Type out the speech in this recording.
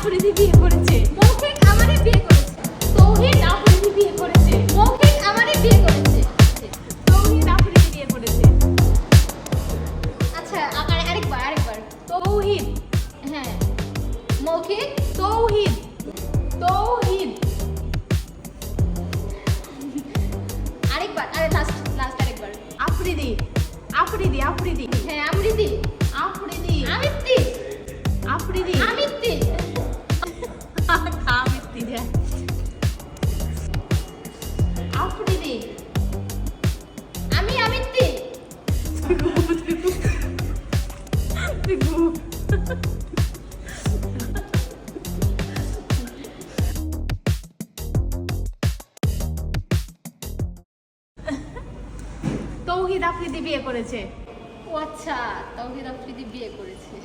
আফ্রিদি বিয়ে করেছে। মৌখিক আমারে বিয়ে করেছে। তৌহিদ আফ্রিদি বিয়ে করেছে। মৌখিক আমারে বিয়ে করেছে। তৌহিদ আফ্রিদি বিয়ে করেছে। আচ্ছা আরেকবার তৌহিদ হ্যাঁ মৌখিক তৌহিদ তৌহিদ আরেকবার লাস্ট আরেকবার আফ্রিদি আফ্রিদি আফ্রিদি হ্যাঁ আমৃতি আফ্রিদি আমিত্তি আফ্রিদি আমিত্তি আমিত্তি হ্যাঁ আফ্রিদি আমি আমিত্তি তৌহিদ আফ্রিদি বিয়ে করেছে। ও আচ্ছা তৌহিদ আফ্রিদি বিয়ে করেছে।